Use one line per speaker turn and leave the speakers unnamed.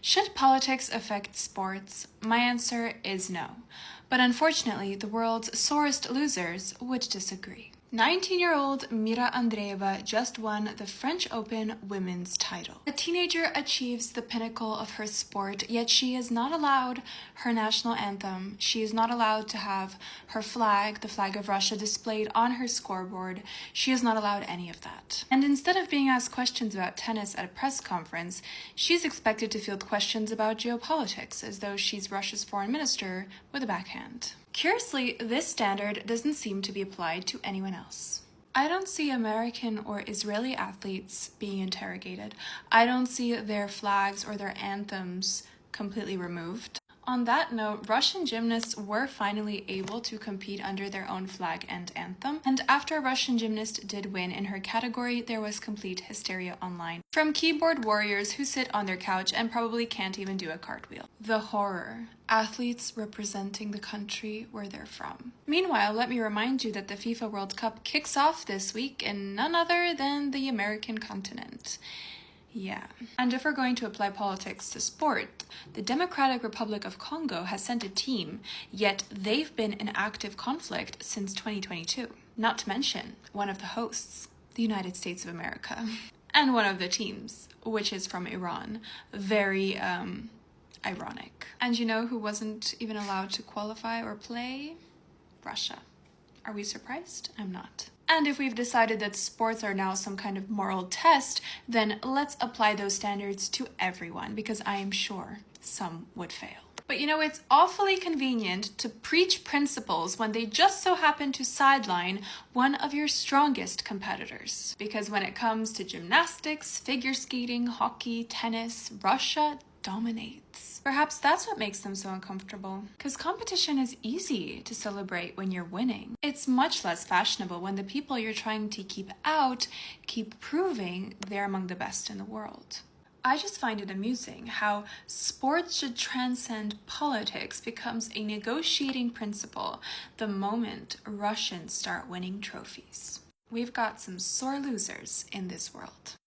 Should politics affect sports? My answer is no. But unfortunately, the world's sorest losers would disagree. 19-year-old Mirra Andreeva just won the French Open women's title. A teenager achieves the pinnacle of her sport, yet she is not allowed her national anthem. She is not allowed to have her flag, the flag of Russia, displayed on her scoreboard. She is not allowed any of that. And instead of being asked questions about tennis at a press conference, she's expected to field questions about geopolitics, as though she's Russia's foreign minister with a backhand. Curiously, this standard doesn't seem to be applied to anyone else. I don't see American or Israeli athletes being interrogated. I don't see their flags or their anthems completely removed. On that note, Russian gymnasts were finally able to compete under their own flag and anthem, and after a Russian gymnast did win in her category, there was complete hysteria online. From keyboard warriors who sit on their couch and probably can't even do a cartwheel. The horror. Athletes representing the country where they're from. Meanwhile, let me remind you that the FIFA World Cup kicks off this week in none other than the American continent. Yeah. And if we're going to apply politics to sport, the Democratic Republic of Congo has sent a team, yet they've been in active conflict since 2022. Not to mention one of the hosts, the United States of America, and one of the teams, which is from Iran. Very, ironic. And you know who wasn't even allowed to qualify or play? Russia. Are we surprised? I'm not. And if we've decided that sports are now some kind of moral test, then let's apply those standards to everyone, because I am sure some would fail. But you know, it's awfully convenient to preach principles when they just so happen to sideline one of your strongest competitors. Because when it comes to gymnastics, figure skating, hockey, tennis, Russia dominates. Perhaps that's what makes them so uncomfortable. Because competition is easy to celebrate when you're winning. It's much less fashionable when the people you're trying to keep out keep proving they're among the best in the world. I just find it amusing how sports should transcend politics becomes a negotiating principle the moment Russians start winning trophies. We've got some sore losers in this world.